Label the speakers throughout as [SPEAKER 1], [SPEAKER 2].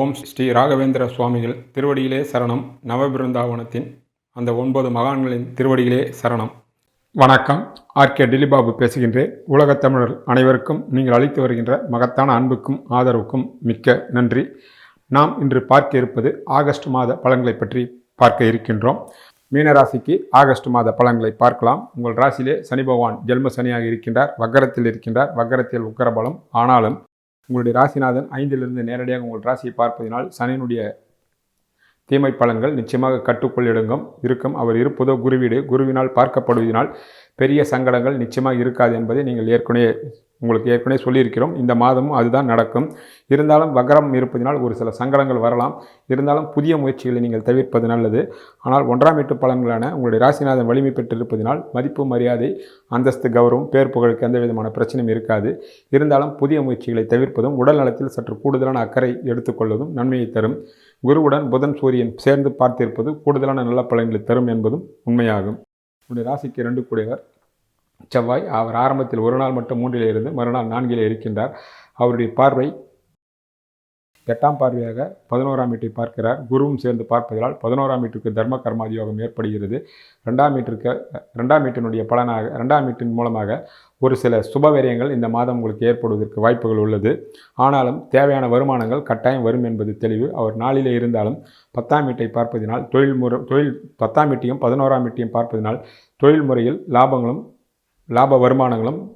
[SPEAKER 1] ஓம் ஸ்ரீ ராகவேந்திர சுவாமிகள் திருவடியிலே சரணம். நவபிருந்தாவனத்தின் அந்த 9 மகான்களின் திருவடியிலே சரணம். வணக்கம். ஆர்கே டில்லிபாபு பேசுகின்றேன். உலகத் தமிழர் அனைவருக்கும் நீங்கள் அளித்து வருகின்ற மகத்தான அன்புக்கும் ஆதரவுக்கும் மிக்க நன்றி. நாம் இன்று பார்க்க இருப்பது ஆகஸ்ட் மாத பலன்களை பற்றி பார்க்க இருக்கின்றோம். மீனராசிக்கு ஆகஸ்ட் மாத பலன்களை பார்க்கலாம். உங்கள் ராசியிலே சனி பகவான் ஜென்ம சனியாக இருக்கின்றார். வக்கரத்தில் இருக்கின்றார். வக்கரத்தில் உக்கரபலம். ஆனாலும் உங்களுடைய ராசிநாதன் 5லிருந்து நேரடியாக உங்கள் ராசியை பார்ப்பதினால் சனியினுடைய தீமை பலன்கள் நிச்சயமாக கட்டுக்குள் இருக்கும். அவர் இருப்பதோ குருவீடு. குருவினால் பார்க்கப்படுவதனால் பெரிய சங்கடங்கள் நிச்சயமாக இருக்காது என்பதை நீங்கள் உங்களுக்கு ஏற்கனவே சொல்லியிருக்கிறோம். இந்த மாதமும் அதுதான் நடக்கும். இருந்தாலும் வக்கரம் இருப்பதினால் ஒரு சில சங்கடங்கள் வரலாம். இருந்தாலும் புதிய முயற்சிகளை நீங்கள் தவிர்ப்பது நல்லது. ஆனால் 1ஆம் வீட்டு பலன்களான உங்களுடைய ராசிநாதன் வலிமை பெற்றிருப்பதினால் மதிப்பு, மரியாதை, அந்தஸ்து, கௌரவம், பேர் புகழுக்கு எந்த விதமான பிரச்சனையும் இருக்காது. இருந்தாலும் புதிய முயற்சிகளை தவிர்ப்பதும் உடல் நலத்தில் சற்று கூடுதலான அக்கறை எடுத்துக்கொள்வதும் நன்மையை தரும். குருவுடன் புதன், சூரியன் சேர்ந்து பார்த்திருப்பது கூடுதலான நல்ல பலன்களை தரும் என்பதும் உண்மையாகும். உங்களுடைய ராசிக்கு 2 கூடியவர் செவ்வாய். அவர் ஆரம்பத்தில் ஒரு நாள் மட்டும் 3ல் இருந்து மறுநாள் 4ல் இருக்கின்றார். அவருடைய பார்வை 8ஆம் பார்வையாக 11ஆம் வீட்டை பார்க்கிறார். குருவும் சேர்ந்து பார்ப்பதால் 11ஆம் வீட்டுக்கு தர்ம கர்மாதி யோகம் ஏற்படுகிறது. 2ஆம் வீட்டினுடைய பலனாக 2ஆம் வீட்டின் மூலமாக ஒரு சில சுபவிரயங்கள் இந்த மாதம் உங்களுக்கு ஏற்படுவதற்கு வாய்ப்புகள் உள்ளது. ஆனாலும் தேவையான வருமானங்கள் கட்டாயம் வரும் என்பது தெளிவு. அவர் 4ல் இருந்தாலும் 10ஆம் வீட்டை பார்ப்பதினால் தொழில் 10ஆம் வீட்டையும் 11ஆம் வீட்டையும் பார்ப்பதினால் தொழில் முறையில்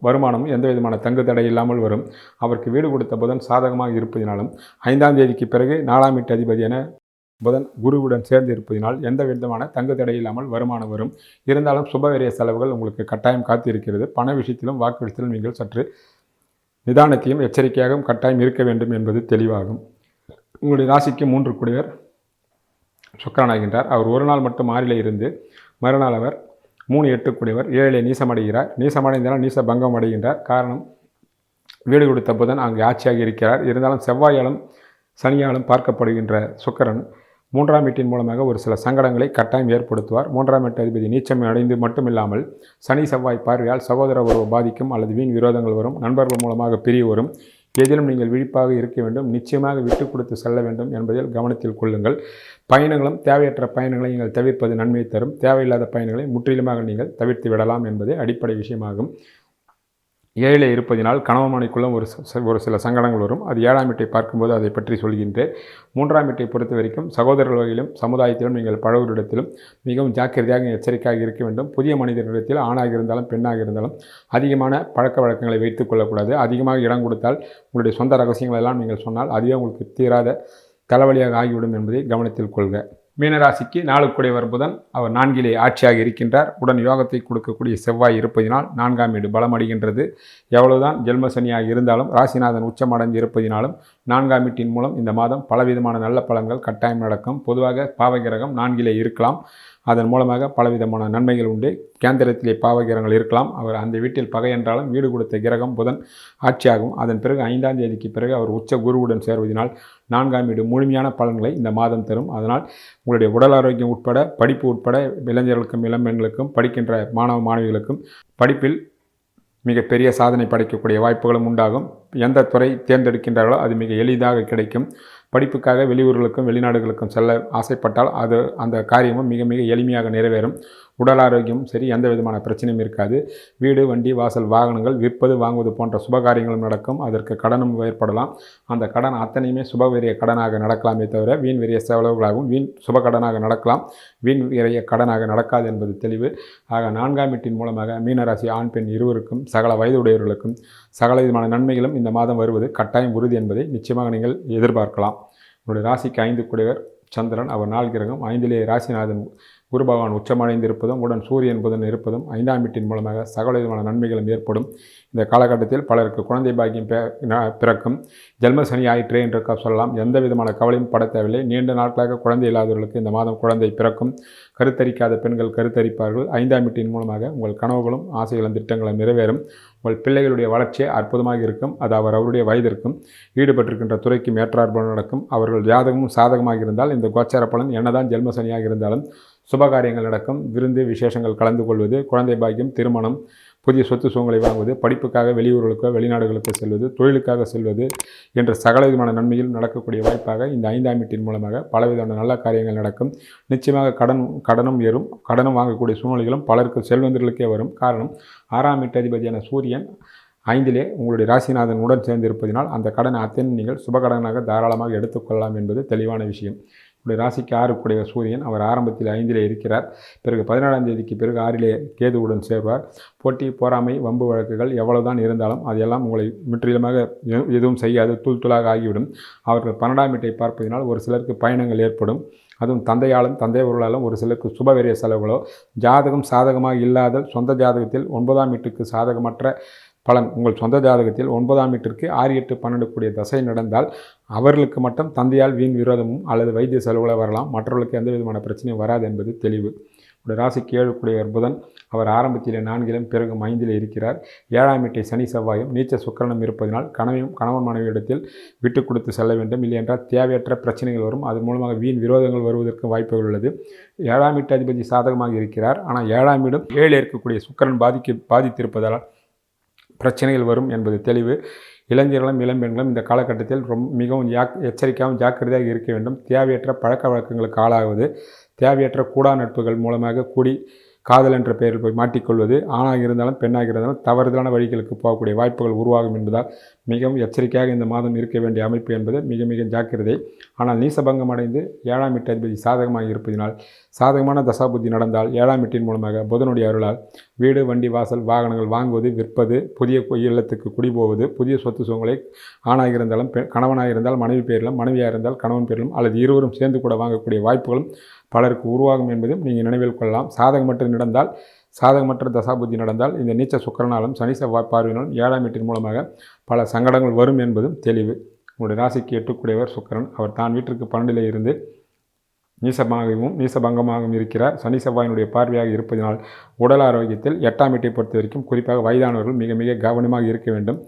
[SPEAKER 1] வருமானமும் எந்த விதமான தங்கு தடை இல்லாமல் வரும். அவருக்கு வீடு கொடுத்த புதன் சாதகமாக இருப்பதினாலும் 5ஆம் தேதிக்கு பிறகு 4ஆம் வீட்டு அதிபதியான புதன் குருவுடன் சேர்ந்து இருப்பதினால் எந்த விதமான தங்கு தடை இல்லாமல் வருமானம் வரும். இருந்தாலும் சுபவிரய செலவுகள் உங்களுக்கு கட்டாயம் காத்திருக்கிறது. பண விஷயத்திலும் வாக்கு விஷயத்திலும் நீங்கள் சற்று நிதானத்தையும் எச்சரிக்கையாகவும் கட்டாயம் இருக்க வேண்டும் என்பது தெளிவாகும். உங்களுடைய ராசிக்கு 3 கூடியவர் சுக்கிரனாகின்றார். அவர் ஒரு நாள் மட்டும் 6ல் இருந்து மறுநாள் அவர் 3-8 கூடியவர் 7ல் நீசமடைகிறார். நீசமடைந்தாலும் நீச பங்கம் அடைகின்றார். காரணம், வீடு கொடுத்த புதன் அங்கு ஆட்சியாக இருக்கிறார். இருந்தாலும் செவ்வாயாலும் சனியாலும் பார்க்கப்படுகின்ற சுக்கிரன் 3ஆம் வீட்டின் மூலமாக ஒரு சில சங்கடங்களை கட்டாயம் ஏற்படுத்துவார். 3ஆம் வீட்டு அதிபதி நீச்சம் அடைந்து மட்டுமில்லாமல் சனி செவ்வாய் பார்வையால் சகோதர உறவு பாதிக்கும் அல்லது வீண் விரோதங்கள் வரும். நண்பர்கள் மூலமாக பிரிவு வரும். எதிலும் நீங்கள் விழிப்பாக இருக்க வேண்டும். நிச்சயமாக விட்டு கொடுத்து செல்ல வேண்டும் என்பதில் கவனத்தில் கொள்ளுங்கள். பயணங்களும் தேவையற்ற பயணங்களை நீங்கள் தவிர்ப்பது நன்மையை தரும். தேவையில்லாத பயணங்களை முற்றிலுமாக நீங்கள் தவிர்த்து விடலாம் என்பதே அடிப்படை விஷயமாகும். 7ல் இருப்பதினால் கணவன் மனைவிக்குள்ளும் ஒரு சில சங்கடங்கள் வரும். அது 7ஆம் வீட்டை பார்க்கும்போது அதை பற்றி சொல்கின்றேன். 3ஆம் வீட்டை பொறுத்த வரைக்கும் சகோதரர்கள் வகையிலும் சமுதாயத்திலும் நீங்கள் பழகுவரிடத்திலும் மிகவும் ஜாக்கிரதையாக எச்சரிக்கையாக இருக்க வேண்டும். புதிய மனிதர்களிடத்தில் ஆணாக இருந்தாலும் பெண்ணாக இருந்தாலும் அதிகமான பழக்க வழக்கங்களை வைத்துக் கொள்ளக்கூடாது. அதிகமாக இடம் கொடுத்தால் உங்களுடைய சொந்த ரகசியங்கள் எல்லாம் நீங்கள் சொன்னால் அதுவே உங்களுக்கு தீராத தலைவலியாக ஆகிவிடும் என்பதை கவனத்தில் கொள்க. மீனராசிக்கு 4 கூடியவர் புதன். அவர் 4லே ஆட்சியாக இருக்கின்றார். உடன் யோகத்தை கொடுக்கக்கூடிய செவ்வாய் இருப்பதினால் 4ஆம் வீடு பலமடைகின்றது. எவ்வளவுதான் ஜென்ம சனியாக இருந்தாலும் ராசிநாதன் உச்சமடைந்து இருப்பதினாலும் 4ஆம் வீட்டின் மூலம் இந்த மாதம் பலவிதமான நல்ல பலன்கள் கட்டாயம் நடக்கும். பொதுவாக பாவகிரகம் 4லே இருக்கலாம். அதன் மூலமாக பலவிதமான நன்மைகள் உண்டு. கேந்திரத்திலே பாவகிரகங்கள் இருக்கலாம். அவர் அந்த வீட்டில் பகை என்றாலும் வீடு கொடுத்த கிரகம் புதன் ஆட்சியாகும். அதன் பிறகு 5ஆம் தேதிக்கு பிறகு அவர் உச்ச குருவுடன் சேர்வதனால் 4ஆம் வீடு முழுமையான பலன்களை இந்த மாதம் தரும். அதனால் உங்களுடைய உடல் ஆரோக்கியம் உட்பட படிப்பு உட்பட இளைஞர்களுக்கும் இளம்பெண்களுக்கும் படிக்கின்ற மாணவ மாணவிகளுக்கும் படிப்பில் மிகப்பெரிய சாதனை படைக்கக்கூடிய வாய்ப்புகளும் உண்டாகும். எந்த துறை தேர்ந்தெடுக்கின்றார்களோ அது மிக எளிதாக கிடைக்கும். படிப்புக்காக வெளியூர்களுக்கும் வெளிநாடுகளுக்கும் செல்ல ஆசைப்பட்டால் அந்த காரியமும் மிக மிக எளிமையாக நிறைவேறும். உடல் ஆரோக்கியம் சரி, எந்த விதமான பிரச்சனையும் இருக்காது. வீடு, வண்டி, வாசல், வாகனங்கள் விற்பது வாங்குவது போன்ற சுபகாரியங்களும் நடக்கும். அதற்கு கடனும் ஏற்படலாம். அந்த கடன் அத்தனையுமே சுபவிரிய கடனாக நடக்கலாமே தவிர வீண் விரிய செலவுகளாகவும் வீண் சுப கடனாக நடக்கலாம். வீண் விரிய கடனாக நடக்காது என்பது தெளிவு. ஆக 4ஆம் வீட்டின் மூலமாக மீனராசி ஆண் பெண் இருவருக்கும் சகல வயதுடையவர்களுக்கும் சகல விதமான நன்மைகளும் இந்த மாதம் வருவது கட்டாயம் உறுதி என்பதை நிச்சயமாக நீங்கள் எதிர்பார்க்கலாம். உங்களுடைய ராசிக்கு 5 கூடியவர் சந்திரன். அவர் 4 கிரகம். 5லே ராசிநாதன் குரு பகவான் உச்சமடைந்திருப்பதும் உடன் சூரியன் புதன் இருப்பதும் 5ஆம் வீட்டின் மூலமாக சகல விதமான நன்மைகளும் ஏற்படும். இந்த காலகட்டத்தில் பலருக்கு குழந்தை பாக்கியம் பிறக்கும். ஜென்ம சனி ஆயிற்றே என்று சொல்லலாம். எந்த விதமான கவலையும் பட தேவையில்லை. நீண்ட நாட்களாக குழந்தை இல்லாதவர்களுக்கு இந்த மாதம் குழந்தை பிறக்கும். கருத்தரிக்காத பெண்கள் கருத்தரிப்பார்கள். 5ஆம் வீட்டின் மூலமாக உங்கள் கனவுகளும் ஆசைகளும் திட்டங்களும் நிறைவேறும். உங்கள் பிள்ளைகளுடைய வளர்ச்சி அற்புதமாக இருக்கும். அது அவருடைய வயதிற்கும் ஈடுபட்டிருக்கின்ற துறைக்கும் ஏற்றாற்போல் நடக்கும். அவர்கள் ஜாதகமும் சாதகமாக இருந்தால் இந்த கோச்சார பலன் என்னதான் ஜென்ம சனியாக இருந்தாலும் சுபகாரியங்கள் நடக்கும். விருந்து விசேஷங்கள் கலந்து கொள்வது, குழந்தை பாக்கியம், திருமணம் புதிய சொத்து சுகங்களை வாங்குவது, படிப்புக்காக வெளியூர்களுக்கோ வெளிநாடுகளுக்கோ செல்வது, தொழிலுக்காக செல்வது என்ற சகல விதமான நன்மையில் நடக்கக்கூடிய வாய்ப்பாக இந்த 5ஆம் வீட்டின் மூலமாக பலவிதமான நல்ல காரியங்கள் நடக்கும். நிச்சயமாக கடனும் ஏறும். கடனும் வாங்கக்கூடிய சூழ்நிலைகளும் பலருக்கு செல்வந்தர்களுக்கே வரும். காரணம் 6ஆம் வீட்டு அதிபதியான சூரியன் 5லே உங்களுடைய ராசிநாதன் உடன் சேர்ந்து இருப்பதினால் அந்த கடனை அத்தனை நீங்கள் சுபகடனாக தாராளமாக எடுத்துக்கொள்ளலாம் என்பது தெளிவான விஷயம். உங்களுடைய ராசிக்கு 6 சூரியன் அவர் ஆரம்பத்தில் 5லே இருக்கிறார். பிறகு 17ஆம் தேதிக்கு பிறகு 6லே கேதுவுடன் சேர்வார். போட்டி, பொறாமை, வம்பு வழக்குகள் எவ்வளவுதான் இருந்தாலும் அதையெல்லாம் உங்களை முற்றிலுமாக எதுவும் செய்யாது, தூளாக ஆகிவிடும். அவர்கள் 12ஆம் வீட்டை பார்ப்பதினால் ஒரு சிலருக்கு பயணங்கள் ஏற்படும். அதுவும் தந்தையாலும் தந்தையவர்களாலும் ஒரு சிலருக்கு சுபவிரய செலவுகளோ, ஜாதகம் சாதகமாக இல்லாத சொந்த ஜாதகத்தில் 9ஆம் வீட்டுக்கு சாதகமற்ற பலன் உங்கள் சொந்த ஜாதகத்தில் 9ஆம் வீட்டிற்கு 6, 8, 12 கூடிய தசை நடந்தால் அவர்களுக்கு மட்டும் தந்தையால் வீண் விரோதமும் அல்லது வைத்திய செலவுகளை வரலாம். மற்றவர்களுக்கு எந்த விதமான பிரச்சனையும் வராது என்பது தெளிவு. உடைய ராசிக்கு 7 புதன் அவர் ஆரம்பத்திலே 4லும் பிறகு 5லே இருக்கிறார். 7ஆம் வீட்டை சனி செவ்வாயும் நீச்ச சுக்கிரனும் இருப்பதனால் கணவன் மனைவியிடத்தில் விட்டு கொடுத்து செல்ல வேண்டும். இல்லையென்றால் தேவையற்ற பிரச்சனைகள் வரும். அதன் மூலமாக வீண் விரோதங்கள் வருவதற்கு வாய்ப்புகள் உள்ளது. 7ஆம் வீட்டு அதிபதி சாதகமாக இருக்கிறார். ஆனால் 7ஆம் வீடும் 7 இருக்கக்கூடிய சுக்கிரன் பாதித்திருப்பதால் பிரச்சனைகள் வரும் என்பது தெளிவு. இளைஞர்களும் இளம்பெண்களும் இந்த காலகட்டத்தில் மிகவும் எச்சரிக்கையாகவும் ஜாக்கிரதையாக இருக்க வேண்டும். தேவையற்ற பழக்க வழக்கங்களுக்கு ஆளாகுவது, தேவையற்ற கூடா நட்புகள் மூலமாக கூடி காதல் என்ற பெயரில் போய் மாட்டிக்கொள்வது, ஆணாக இருந்தாலும் பெண்ணாக இருந்தாலும் தவறுதலான வழிகளுக்கு போகக்கூடிய வாய்ப்புகள் உருவாகும் என்பதால் மிகவும் எச்சரிக்கையாக இந்த மாதம் இருக்க வேண்டிய அமைப்பு என்பது மிக மிக ஜாக்கிரதை. ஆனால் நீசபங்கம் அடைந்து 7ஆம் வீட்டு அதிபதி சாதகமாக இருப்பதினால் சாதகமான தசாபுத்தி நடந்தால் 7ஆம் வீட்டின் மூலமாக புதனுடைய அருளால் வீடு, வண்டி, வாசல், வாகனங்கள் வாங்குவது, விற்பது, புதிய இல்லத்துக்கு குடிபோவது, புதிய சொத்து சுகங்களை ஆணாக இருந்தாலும் கணவனாக இருந்தால் மனைவி பேரிலும், மனைவியாக இருந்தால் கணவன் பேரிலும் அல்லது இருவரும் சேர்ந்து கூட வாங்கக்கூடிய வாய்ப்புகளும் பலருக்கு உருவாகும் என்பதும் நீங்கள் நினைவில் கொள்ளலாம். சாதகமற்ற தசாபுத்தி நடந்தால் இந்த நீச்ச சுக்கிரனாலும் சனி செவ்வாய் பார்வையினாலும் 7ஆம் வீட்டின் மூலமாக பல சங்கடங்கள் வரும் என்பதும் தெளிவு. உங்களுடைய ராசிக்கு 8 சுக்கிரன் அவர் தான் வீட்டிற்கு 12லே இருந்து நீசபங்கமாகவும் இருக்கிறார். சனி செவ்வாயினுடைய பார்வையாக இருப்பதனால் உடல் ஆரோக்கியத்தில் 8ஆம் வீட்டை பொறுத்த வரைக்கும் குறிப்பாக வயதானவர்கள் மிக மிக கவனமாக இருக்க வேண்டும்.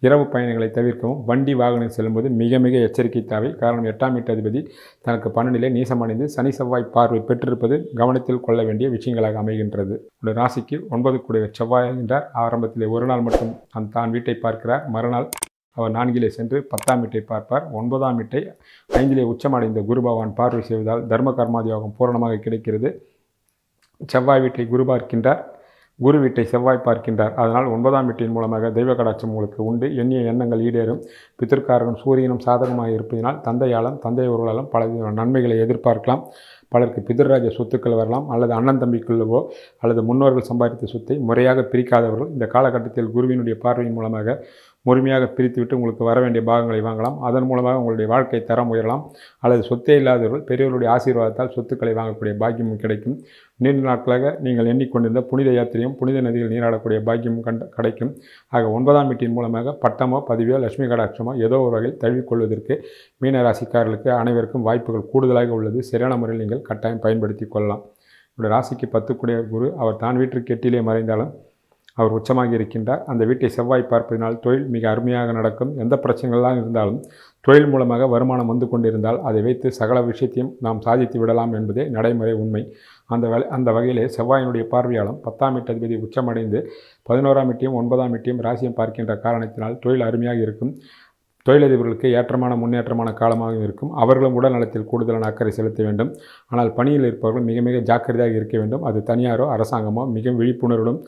[SPEAKER 1] இரவு பயணங்களை தவிர்க்கவும், வண்டி வாகனம் செல்லும்போது மிக மிக எச்சரிக்கை தேவை. காரணம் 8ஆம் வீட்டு அதிபதி தனக்கு 12லே நீசமடைந்து சனி செவ்வாய் பார்வை பெற்றிருப்பது கவனத்தில் கொள்ள வேண்டிய விஷயங்களாக அமைகின்றது. உடைய ராசிக்கு 9 செவ்வாய் என்கிறார். ஆரம்பத்திலே ஒரு நாள் மட்டும் தான் வீட்டை பார்க்கிறார். மறுநாள் அவர் 4லே சென்று 10ஆம் வீட்டை பார்ப்பார். 9ஆம் வீட்டை 5லே உச்சமடைந்த குரு பகவான் பார்வை செய்வதால் தர்ம கர்மாதியோகம் பூரணமாக கிடைக்கிறது. செவ்வாய் வீட்டை குரு பார்க்கின்றார், குரு வீட்டை செவ்வாய் பார்க்கின்றார். அதனால் 9ஆம் வீட்டின் மூலமாக தெய்வ கடாட்சம் உங்களுக்கு உண்டு. எண்ணிய எண்ணங்கள் ஈடேறும். பித்திருக்காரனும் சூரியனும் சாதகமாக இருப்பதனால் தந்தையாலும் தந்தையவர்களாலும் பல நன்மைகளை எதிர்பார்க்கலாம். பலருக்கு பிதிர்ராஜ சொத்துக்கள் வரலாம். அல்லது அண்ணன் தம்பிக்குள்ளவோ அல்லது முன்னோர்கள் சம்பாதித்த சொத்தை முறையாக பிரிக்காதவர்கள் இந்த காலகட்டத்தில் குருவினுடைய பார்வையின் மூலமாக முழுமையாக பிரித்துவிட்டு உங்களுக்கு வர வேண்டிய பாகங்களை வாங்கலாம். அதன் மூலமாக உங்களுடைய வாழ்க்கை தரம் உயரலாம். அல்லது சொத்தே இல்லாதவர்கள் பெரியவர்களுடைய ஆசீர்வாதத்தால் சொத்துக்களை வாங்கக்கூடிய பாக்கியமும் கிடைக்கும். நீண்ட நாட்களாக நீங்கள் எண்ணிக்கொண்டிருந்த புனித யாத்திரையும் புனித நதிகள் நீராடக்கூடிய பாக்கியமும் கிடைக்கும். ஆக 9ஆம் வீட்டின் மூலமாக பட்டமோ பதவியோ லட்சுமி கடாட்சமோ ஏதோ ஒரு வகையில் தழுவிக்கொள்வதற்கு மீன ராசிக்காரர்களுக்கு அனைவருக்கும் வாய்ப்புகள் கூடுதலாக உள்ளது. சரியான முறையில் நீங்கள் கட்டாயம் பயன்படுத்தி கொள்ளலாம். உங்களுடைய ராசிக்கு 10 குரு அவர் தான் வீட்டிற்கு 8லே மறைந்தாலும் அவர் உச்சமாகி இருக்கின்றார். அந்த வீட்டை செவ்வாய் பார்ப்பதனால் தொழில் மிக அருமையாக நடக்கும். எந்த பிரச்சனைகள்லாம் இருந்தாலும் தொழில் மூலமாக வருமானம் வந்து கொண்டிருந்தால் அதை வைத்து சகல விஷயத்தையும் நாம் சாதித்து விடலாம் என்பதே நடைமுறை உண்மை. அந்த வகையிலே செவ்வாயினுடைய பார்வையாலும் 10ஆம் வீட்டு அதிபதி உச்சமடைந்து 11ஆம் வீட்டையும் 9ஆம் வீட்டையும் ராசியம் பார்க்கின்ற காரணத்தினால் தொழில் அருமையாக இருக்கும். தொழிலதிபர்களுக்கு ஏற்றமான முன்னேற்றமான காலமாக இருக்கும். அவர்களும் உடல் நலத்தில் கூடுதலான அக்கறை செலுத்த வேண்டும். ஆனால் பணியில் இருப்பவர்கள் மிக மிக ஜாக்கிரதையாக இருக்க வேண்டும். அது தனியாரோ அரசாங்கமோ மிக விழிப்புணர்வுடன்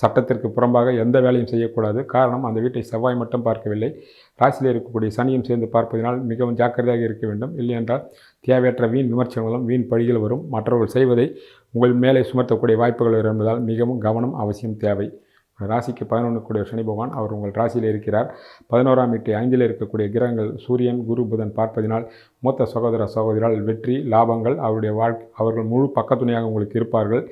[SPEAKER 1] சட்டத்திற்கு புறம்பாக எந்த வேலையும் செய்யக்கூடாது. காரணம் அந்த வீட்டை செவ்வாய் மட்டும் பார்க்கவில்லை, ராசியில் இருக்கக்கூடிய சனியும் சேர்ந்து பார்ப்பதனால் மிகவும் ஜாக்கிரதையாக இருக்க வேண்டும். இல்லையென்றால் தேவையற்ற வீண் விமர்சனங்களும் வீண் பழிகள் வரும். மற்றவர்கள் செய்வதை உங்கள் மேலே சுமர்த்தக்கூடிய வாய்ப்புகள் வரும் என்பதால் மிகவும் கவனம் அவசியம் தேவை. ராசிக்கு 11 சனி பகவான் அவர் உங்கள் ராசியில் இருக்கிறார். 11ஆம் வீட்டை 5ல் இருக்கக்கூடிய கிரகங்கள் சூரியன், குரு, புதன் பார்ப்பதினால் மூத்த சகோதர சகோதரால் வெற்றி, லாபங்கள், அவர்கள் முழு பக்கத்துணையாக உங்களுக்கு இருப்பார்கள்.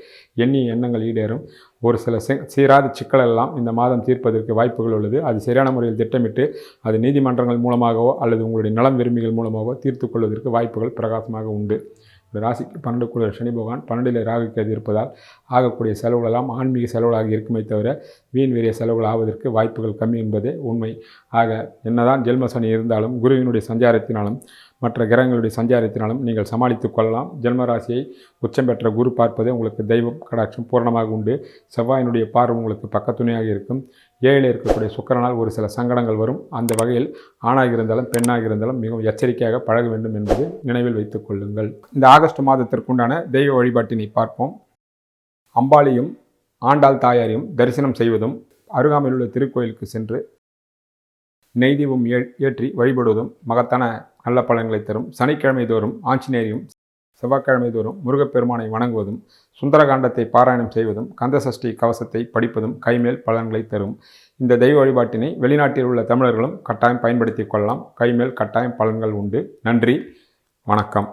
[SPEAKER 1] எண்ணிய எண்ணங்கள் ஈடேறும். ஒரு சில சீராத சிக்கலெல்லாம் இந்த மாதம் தீர்ப்பதற்கு வாய்ப்புகள் உள்ளது. அது சரியான முறையில் திட்டமிட்டு அது நீதிமன்றங்கள் மூலமாகவோ அல்லது உங்களுடைய நலம் விரும்பிகள் மூலமாகவோ தீர்த்து கொள்வதற்கு வாய்ப்புகள் பிரகாசமாக உண்டு. இந்த ராசிக்கு 12 சனி பகவான் 12ல் ராகு கேது இருப்பதால் ஆகக்கூடிய செலவுகளெல்லாம் ஆன்மீக செலவுகளாக இருக்குமே தவிர வீண் வீரிய செலவுகள் ஆவதற்கு வாய்ப்புகள் கம்மி என்பதே உண்மை. ஆக என்னதான் ஜென்ம சனி இருந்தாலும் குருவினுடைய சஞ்சாரத்தினாலும் மற்ற கிரகங்களுடைய சஞ்சாரத்தினாலும் நீங்கள் சமாளித்துக் கொள்ளலாம். ஜென்மராசியை உச்சம் பெற்ற குரு பார்ப்பது உங்களுக்கு தெய்வம் கடாட்சம் பூரணமாக உண்டு. செவ்வாயினுடைய பார்வை உங்களுக்கு பக்கத்துணையாக இருக்கும். 7 இருக்கக்கூடிய சுக்கிரனால் ஒரு சில சங்கடங்கள் வரும். அந்த வகையில் ஆணாக இருந்தாலும் பெண்ணாக இருந்தாலும் மிகவும் எச்சரிக்கையாக பழக வேண்டும் என்பது நினைவில் வைத்துக் கொள்ளுங்கள். இந்த ஆகஸ்ட் மாதத்திற்குண்டான தெய்வ வழிபாட்டினை பார்ப்போம். அம்பாளையும் ஆண்டாள் தாயாரையும் தரிசனம் செய்வதும், அருகாமையில் உள்ள திருக்கோயிலுக்கு சென்று நெய் தீபம் ஏற்றி வழிபடுவதும் மகத்தான நல்ல பலன்களை தரும். சனிக்கிழமை தோறும் ஆஞ்சநேயரையும், செவ்வாய்க்கிழமை தோறும் முருகப்பெருமானை வணங்குவதும், சுந்தரகாண்டத்தை பாராயணம் செய்வதும், கந்தசஷ்டி கவசத்தை படிப்பதும் கைமேல் பலன்களை தரும். இந்த தெய்வ வழிபாட்டினை வெளிநாட்டில் உள்ள தமிழர்களும் கட்டாயம் பயன்படுத்திக் கொள்ளலாம். கைமேல் கட்டாயம் பலன்கள் உண்டு. நன்றி, வணக்கம்.